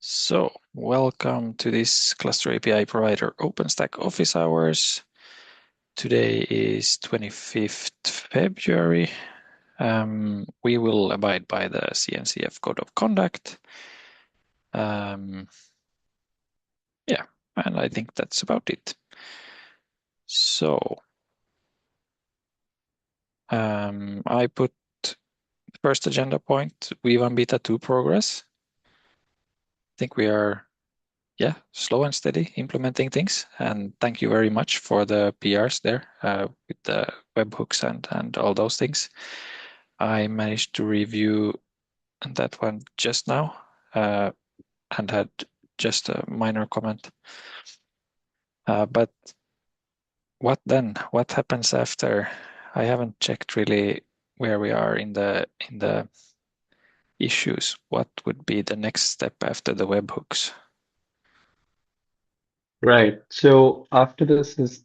So, welcome to this Cluster API provider OpenStack office hours. Today is 25th February. We will abide by the CNCF Code of Conduct. Yeah, and I think that's about it. So, I put first agenda point, V1 Beta 2 progress. I think we are slow and steady implementing things. And thank you very much for the PRs there with the webhooks and all those things. I managed to review that one just now and had just a minor comment. But what then? What happens after? I haven't checked really where we are in the issues. What would be the next step after the webhooks? Right. So after this is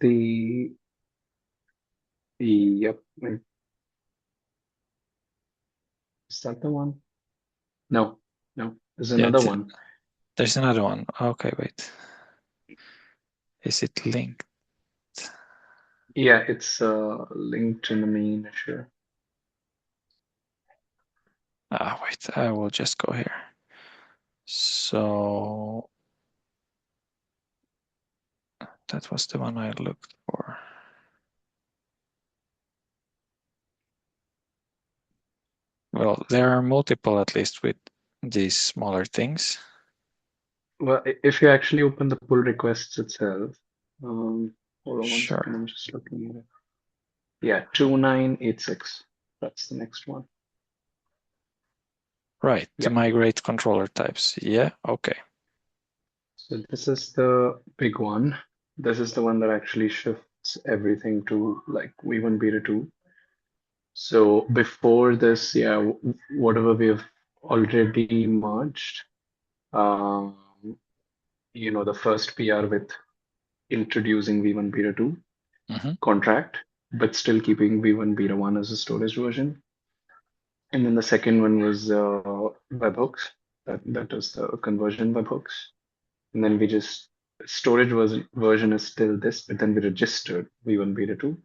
yep. Wait, is that the one? No, no. There's Yeah, another one. there's another one. Okay, wait. Is it linked? Yeah, it's linked in the main issue. Wait, I will just go here. So that was the one I looked for. Well, there are multiple at least with these smaller things. Well, if you actually open the pull requests itself, hold on one second, Sure. I'm just looking at it. Yeah, 2986. That's the next one. Right, to Yeah. migrate controller types. Yeah, okay. So this is the big one. This is the one that actually shifts everything to like V1 Beta 2. So before this, yeah, whatever we have already merged, um, the first PR with introducing V1 Beta 2 Mm-hmm. contract, but still keeping V1 Beta 1 as a storage version. And then the second one was webhooks. That is the conversion webhooks. And then we just storage version is still this, but then we registered V1 Beta 2.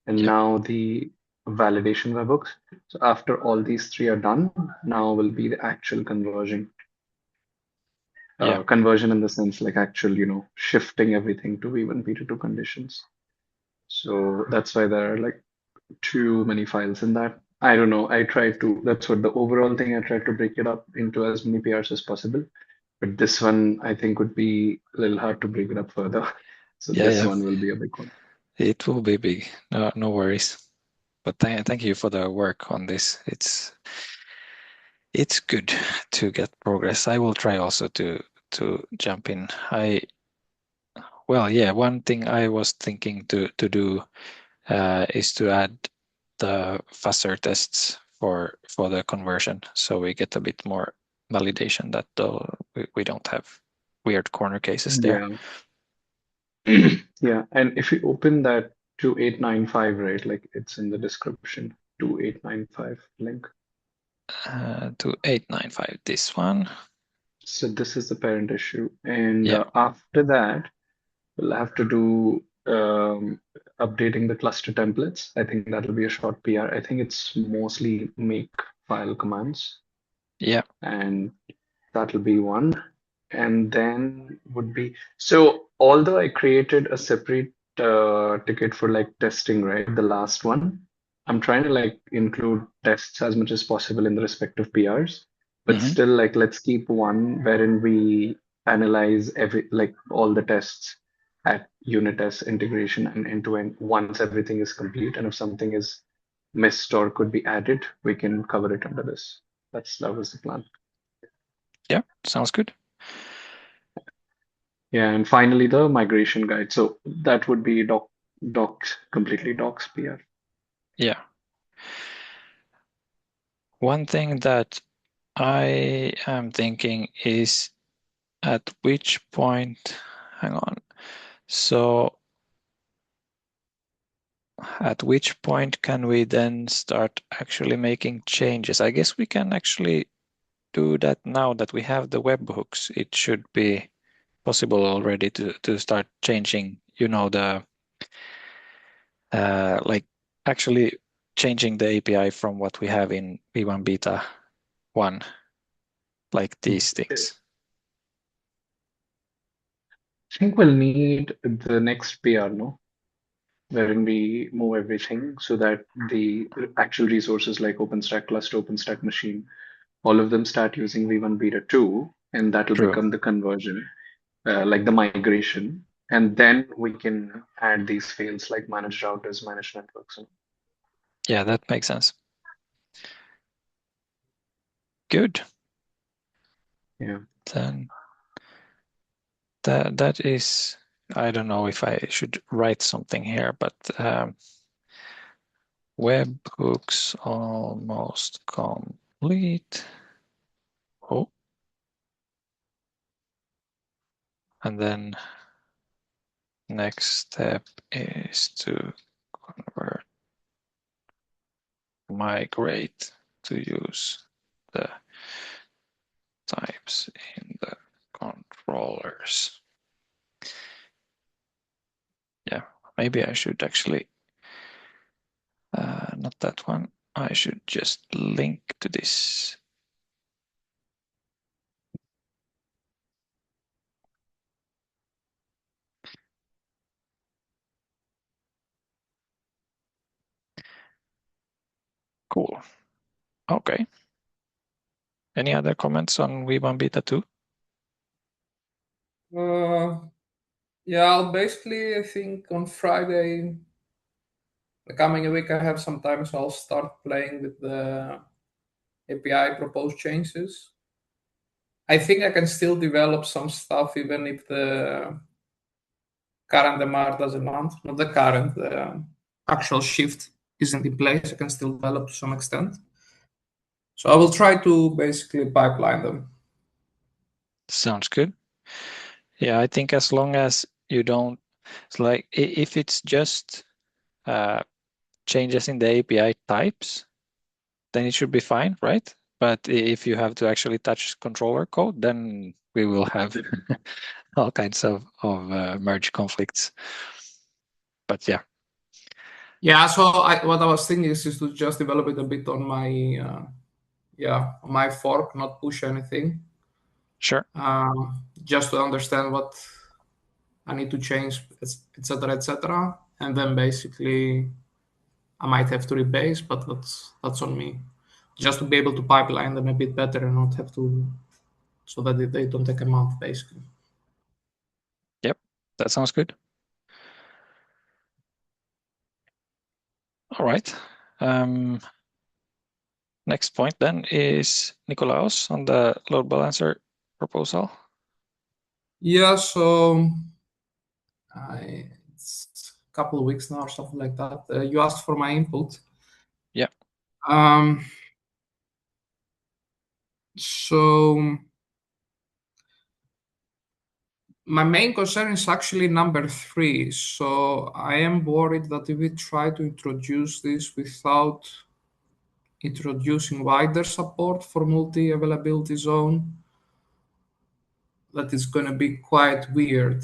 And Yep. now the validation webhooks. So after all these three are done, now will be the actual conversion. Yeah. Conversion in the sense like actual, shifting everything to V1, V2 conditions. So that's why there are like too many files in that. I don't know. That's what the overall thing, I tried to break it up into as many PRs as possible. But this one, I think, would be a little hard to break it up further. So Yeah, this yeah. one will be a big one. It will be big. No worries. But thank you for the work on this. It's good to get progress. I will try also to jump in. One thing I was thinking to do is to add the faster tests for the conversion, so we get a bit more validation that we don't have weird corner cases there. Yeah. Yeah. And if you open that 2895, right, like it's in the description, 2895 link. 2895, this one. So this is the parent issue. And Yeah, after that, we'll have to do updating the cluster templates. I think that'll be a short PR. I think it's mostly make file commands, yeah, and that'll be one. And then would be so although I created a separate ticket for like testing, right? The last one, I'm trying to like include tests as much as possible in the respective PRs, but hmm, still like let's keep one wherein we analyze every like all the tests at unit test integration and end to end once everything is complete. And if something is missed or could be added, we can cover it under this. That was the plan. yeah. Sounds good. Yeah, and finally the migration guide. So that would be completely docs PR. Yeah. One thing that I am thinking is at which point, hang on. So at which point can we then start actually making changes? I guess we can actually do that now that we have the webhooks, it should be possible already to start changing, the like actually changing the API from what we have in V1 Beta 1, like these things. I think we'll need the next PR, no? Wherein we move everything so that the actual resources like OpenStack cluster, OpenStack machine, all of them start using V1 Beta 2, and that will True. become the conversion, like the migration. And then we can add these fields like managed routers, managed networks. Yeah, that makes sense. Good. Yeah. Then that is, I don't know if I should write something here, but webhooks almost complete. Oh, and then next step is to migrate to use the types in the controllers. Yeah, maybe I should actually, not that one. I should just link to this. Cool. Okay. Any other comments on V1 Beta 2? Yeah, I'll basically, I think on Friday, the coming week, I have some time, so I'll start playing with the API proposed changes. I think I can still develop some stuff even if the current MR doesn't want, not the current, the actual shift isn't in place. I can still develop to some extent. So I will try to basically pipeline them. Sounds good. Yeah, I think as long as you don't, it's like if it's just changes in the API types, then it should be fine, right? But if you have to actually touch controller code, then we will have all kinds of merge conflicts. But yeah. Yeah, so what I was thinking is to just develop it a bit on my on my fork, not push anything. Sure. Just to understand what I need to change, etc., etc. And then basically I might have to rebase, but that's on me. Just to be able to pipeline them a bit better and not have to, so that they don't take a month, basically. Yep, that sounds good. All right. Next point then is Nikolaos on the load balancer proposal. Yeah, so it's a couple of weeks now or something like that. You asked for my input. Yeah. So my main concern is actually number 3. So I am worried that if we try to introduce this without introducing wider support for multi-availability zone, that is going to be quite weird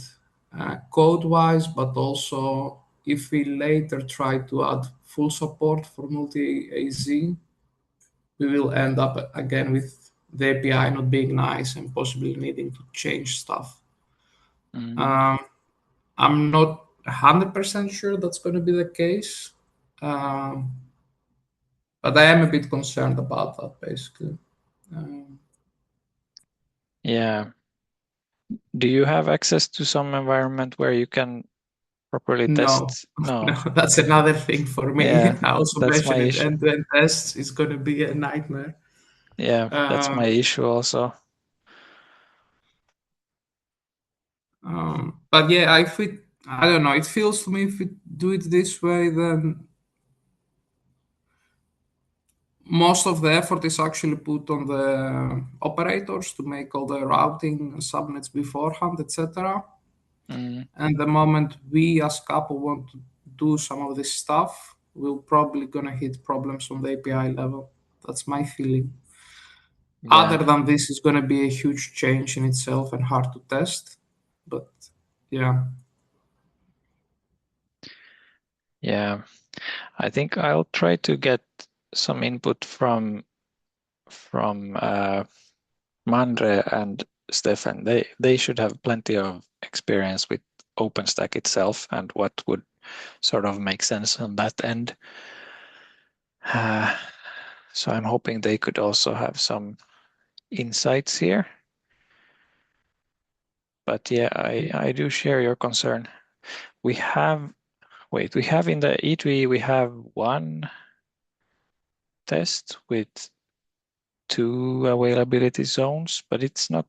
code-wise, but also if we later try to add full support for multi-AZ, we will end up again with the API not being nice and possibly needing to change stuff. I'm not 100% sure that's going to be the case, but I am a bit concerned about that, basically. Yeah. Do you have access to some environment where you can properly test? No. No, that's another thing for me. Yeah, I also that's my mentioned it. issue. End-to-end tests is going to be a nightmare. Yeah, that's my issue also. But yeah, I don't know. It feels to me if we do it this way, then most of the effort is actually put on the operators to make all the routing subnets beforehand, etc. And the moment we as Capo want to do some of this stuff, we're probably gonna hit problems on the API level. That's my feeling. Other than this is going to be a huge change in itself and hard to test. But yeah. Yeah, I think I'll try to get some input from Mandre and Stefan. They should have plenty of experience with OpenStack itself and what would sort of make sense on that end. So I'm hoping they could also have some insights here. But yeah, I do share your concern. We have in the E2E, we have one test with 2 availability zones, but it's not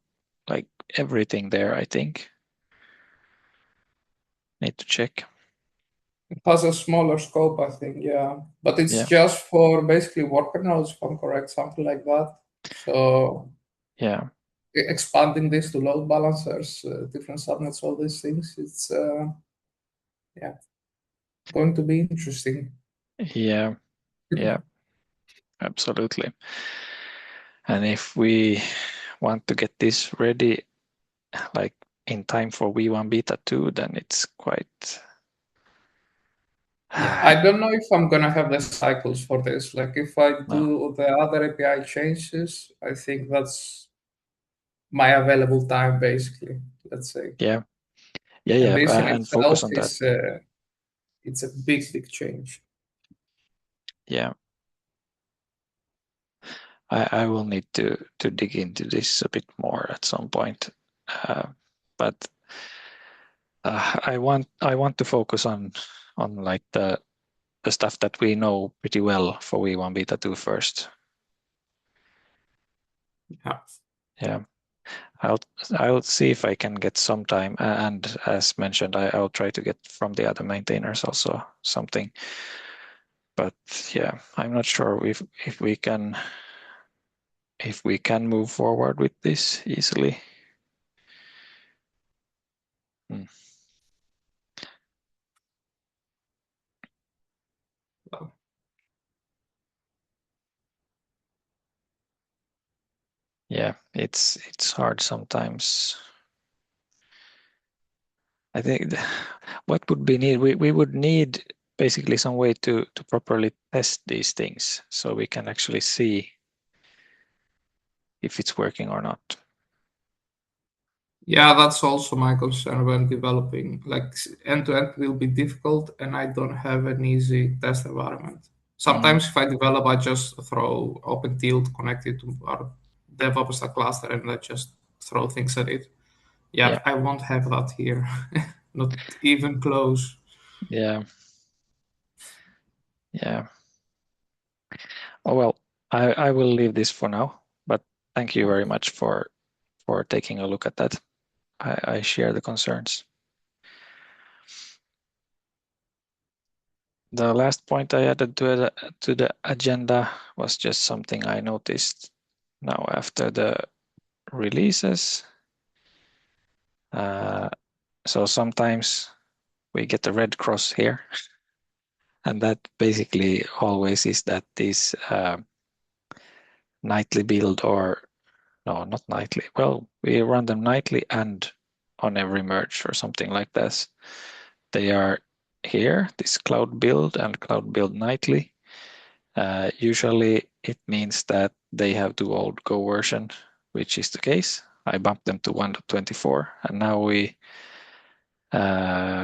like everything there, I think. Need to check. It has a smaller scope, I think, yeah. But it's just for basically worker nodes, if I'm correct, something like that. So yeah, expanding this to load balancers, different subnets, all these things, it's going to be interesting. Yeah, absolutely. And if we want to get this ready, like in time for V1 Beta 2, then it's quite. I don't know if I'm gonna have the cycles for this. Like if I do the other API changes, I think that's my available time, basically. Let's say. Yeah. And this in and itself focus on that. is it's a big change. Yeah. I will need to dig into this a bit more at some point, but I want to focus on like the stuff that we know pretty well for V1 Beta 2 first. Yeah. I'll see if I can get some time, and as mentioned, I'll try to get from the other maintainers also something. But yeah, I'm not sure if we can move forward with this easily. Yeah, it's hard sometimes. I think what would be needed, we would need basically some way to properly test these things so we can actually see if it's working or not. Yeah, that's also my concern when developing. Like end-to-end will be difficult, and I don't have an easy test environment. Sometimes if I develop, I just throw OpenTilt connected to our DevOps cluster, and I just throw things at it. Yeah, I won't have that here. Not even close. Yeah. Oh well, I will leave this for now, but thank you very much for taking a look at that. I share the concerns. The last point I added to the agenda was just something I noticed now after the releases. So sometimes we get a red cross here, and that basically always is that this nightly build, or no, not nightly. Well, we run them nightly and on every merge or something like this. They are here, this cloud build and cloud build nightly. Usually it means that they have too old Go version, which is the case. I bumped them to 1.24, and now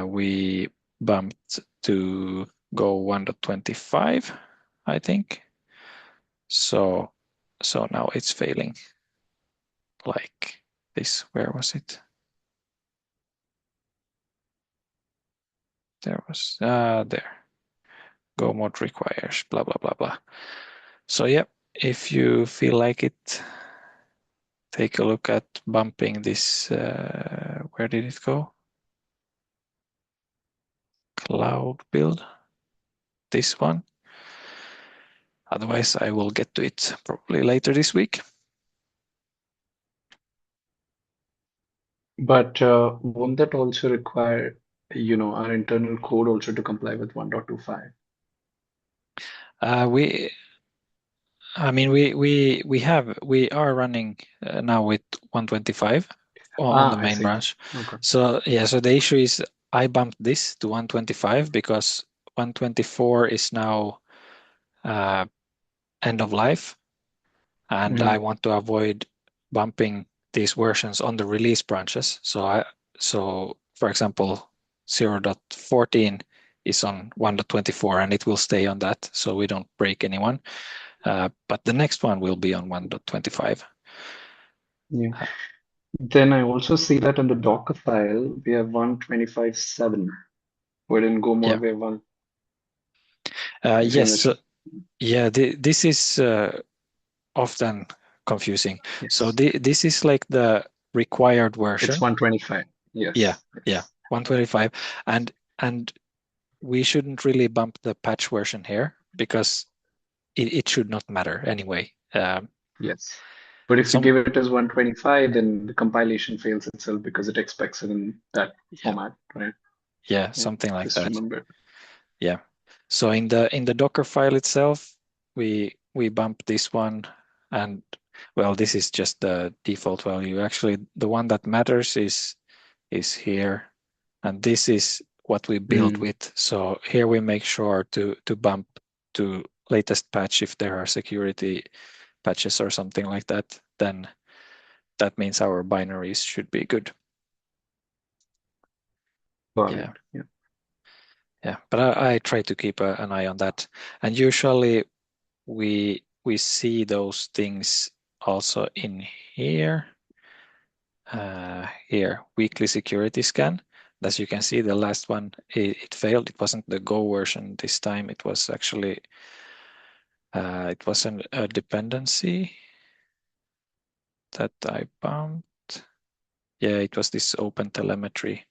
we bumped to Go 1.25, I think. So now it's failing like this. Where was it? There was there. Go mode requires blah blah blah blah. So yeah, if you feel like it, take a look at bumping this. Where did it go? Cloud build. This one. Otherwise, I will get to it probably later this week. But won't that also require, our internal code also to comply with 1.25? I mean, we are running now with 125 on the I main see. branch. Okay. So yeah, so the issue is I bumped this to 125 because 124 is now end of life, and I want to avoid bumping these versions on the release branches. So for example, 0.14 is on 1.24 and it will stay on that, so we don't break anyone. But the next one will be on 1.25. Yeah. Then I also see that in the Docker file, we have 125.7. But in Go Yeah. mode, we have one. If you Yes. want to Yeah. This is often confusing. So yes. this is like the required It's version. 125. Yeah. Yes. Yeah. 125, and we shouldn't really bump the patch version here because it should not matter anyway. Yes. But if you Some give it as 125, then the compilation fails itself because it expects it in that yeah, format, right? yeah, Yeah. something like Just that. remember. Yeah. So in the Docker file itself, we bump this one, and well, this is just the default value. Actually, the one that matters is here, and this is what we build with. So here we make sure to bump to latest patch if there are security patches or something like that. Then that means our binaries should be good. Got Yeah. it. Yeah. Yeah, but I try to keep an eye on that, and usually we see those things also in here. Here, weekly security scan. As you can see, the last one it failed. It wasn't the Go version this time. It was actually it was a dependency that I bumped. Yeah, it was this OpenTelemetry.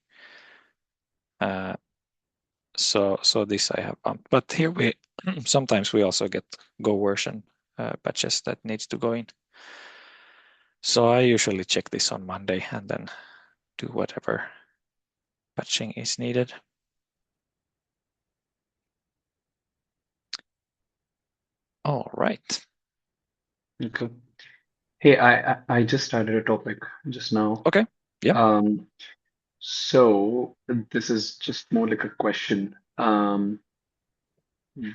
So this I have bumped. But here we sometimes we also get Go version patches that needs to go in. So I usually check this on Monday and then do whatever patching is needed. All right. Okay. Hey, I just started a topic just now. Okay. Yeah. So this is just more like a question.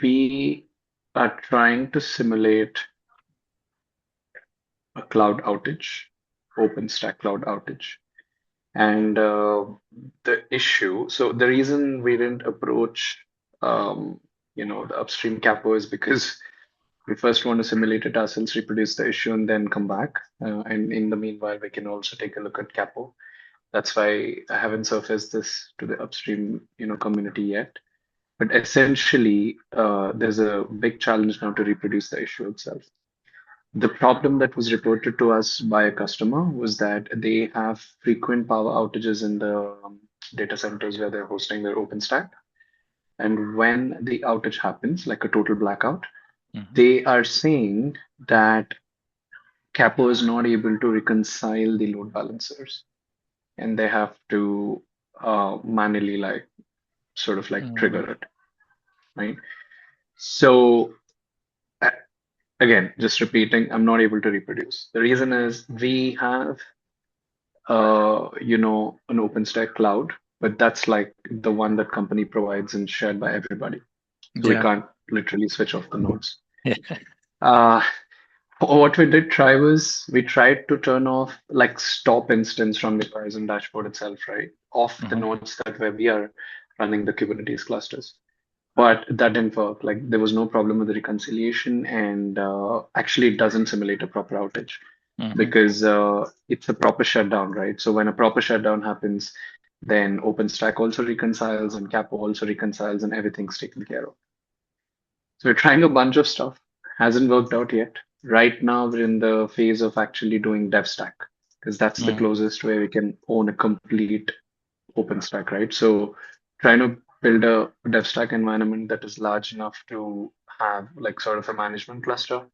We are trying to simulate a cloud outage, OpenStack cloud outage. And the issue, so the reason we didn't approach, the upstream capo is because we first want to simulate it ourselves, reproduce the issue, and then come back. And in the meanwhile, we can also take a look at capo. That's why I haven't surfaced this to the upstream, community yet. But essentially, there's a big challenge now to reproduce the issue itself. The problem that was reported to us by a customer was that they have frequent power outages in the data centers where they're hosting their OpenStack. And when the outage happens, like a total blackout, they are saying that Capo is not able to reconcile the load balancers, and they have to manually sort of trigger it, right? So again, just repeating, I'm not able to reproduce. The reason is we have an OpenStack cloud, but that's like the one that company provides and shared by everybody. So we Yeah. can't literally switch off the nodes. Yeah. Uh, what we did try was we tried to turn off stop instance from the Horizon dashboard itself, right? Off the nodes that where we are running the Kubernetes clusters. But that didn't work. Like there was no problem with the reconciliation, and actually it doesn't simulate a proper outage because it's a proper shutdown, right? So when a proper shutdown happens, then OpenStack also reconciles and Capo also reconciles and everything's taken care of. So we're trying a bunch of stuff. Hasn't worked out yet. Right now we're in the phase of actually doing DevStack because that's the closest way we can own a complete OpenStack, right? So trying to build a DevStack environment that is large enough to have sort of a management cluster,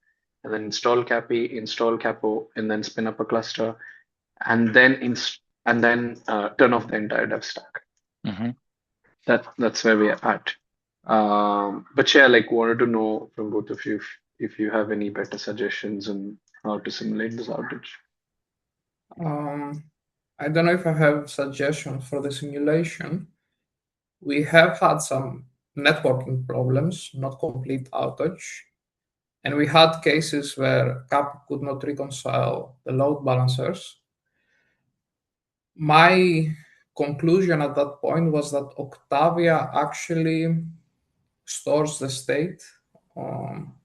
and then install Capi, install Capo, and then spin up a cluster, and then turn off the entire DevStack. That's where we are at. But yeah, wanted to know from both of you if you have any better suggestions on how to simulate this outage. I don't know if I have suggestions for the simulation. We have had some networking problems, not complete outage. And we had cases where CAP could not reconcile the load balancers. My conclusion at that point was that Octavia actually stores the state,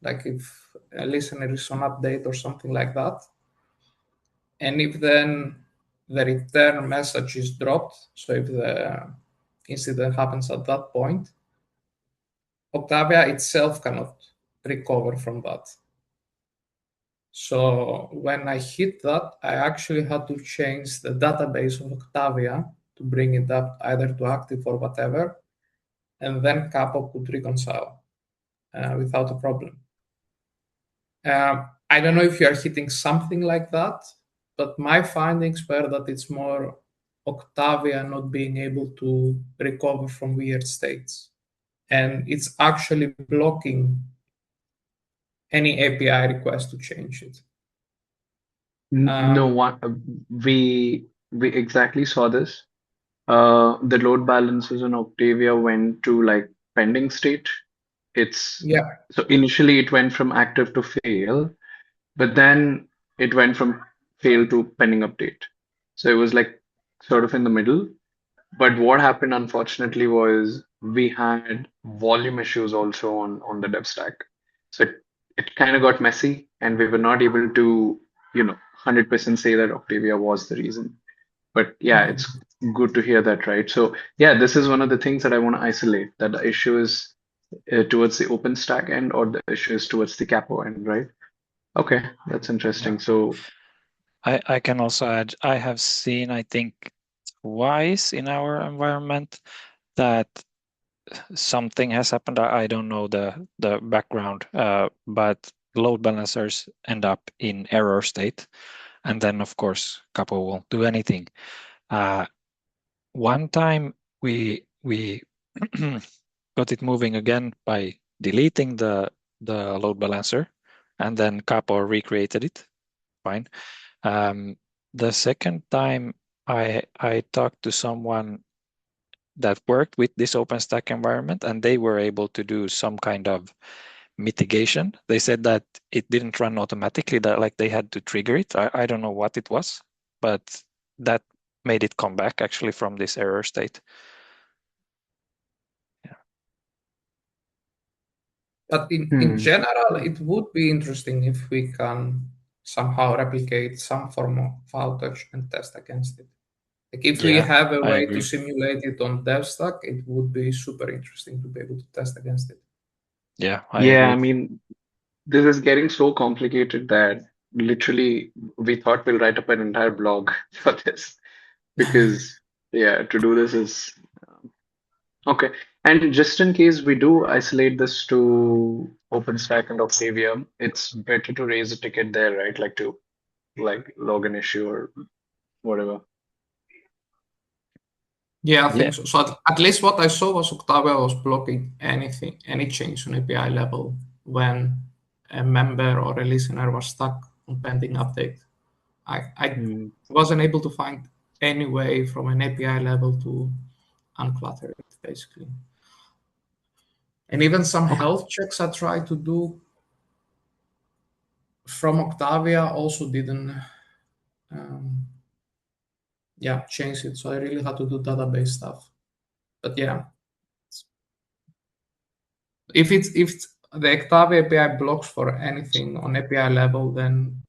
like if a listener is on update or something like that. And if then the return message is dropped, so if the incident happens at that point, Octavia itself cannot recover from that. So when I hit that, I actually had to change the database of Octavia to bring it up either to active or whatever, and then Capo could reconcile without a problem. I don't know if you are hitting something like that, but my findings were that it's more Octavia not being able to recover from weird states. And it's actually blocking any API request to change it. No one, we exactly saw this. The load balancers on Octavia went to like pending state. Yeah. So initially it went from active to fail, but then it went from fail to pending update. So it was like sort of in the middle. But what happened, unfortunately, was we had volume issues also on the dev stack. So it kind of got messy, and we were not able to, 100% say that Octavia was the reason. But yeah, it's good to hear that, right? So yeah, this is one of the things that I want to isolate, that the issue is towards the OpenStack end, or the issue is towards the Capo end, right? Okay, that's interesting. Yeah. So I can also add, I have seen, I think, twice in our environment that something has happened. I don't know the background, but load balancers end up in error state. And then, of course, Capo won't do anything. One time we got it moving again by deleting the load balancer, and then Capo recreated it. Fine. The second time I talked to someone that worked with this OpenStack environment, and they were able to do some kind of mitigation. They said that it didn't run automatically, that like they had to trigger it. I don't know what it was, but that made it come back actually from this error state. Yeah. But in general, it would be interesting if we can somehow replicate some form of outage and test against it. Like if we Yeah, have a I way to agree. simulate it on DevStack, it would be super interesting to be able to test against it. Yeah, I yeah, agree. I mean, this is getting so complicated that literally we thought we'll write up an entire blog for this, because yeah, to do this is okay. And just in case we do isolate this to OpenStack and Octavia, it's better to raise a ticket there, right? Like to like log an issue or whatever. Yeah, I Yeah, think so. So at least what I saw was Octavia was blocking anything, any change on API level when a member or a listener was stuck on pending update. I Hmm. wasn't able to find any way from an API level to unclutter it, basically. And even some Okay. health checks I tried to do from Octavia also didn't um, change it. So I really had to do database stuff. But yeah, if the Octavia API blocks for anything on API level, then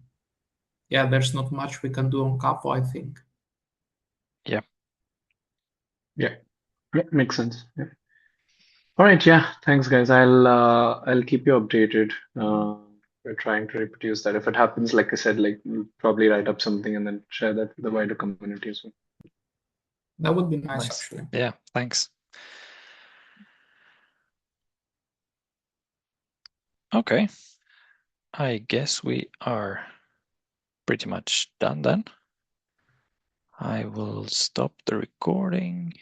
yeah, there's not much we can do on Capo, I think. yeah. Yeah. Yeah, makes sense. Yeah. All right, yeah. Thanks, guys. I'll keep you updated. We're trying to reproduce that. If it happens, like I said, like we'll probably write up something and then share that with the wider community as well. That would be nice, Nice. actually. Yeah, thanks. Okay. I guess we are pretty much done then. I will stop the recording.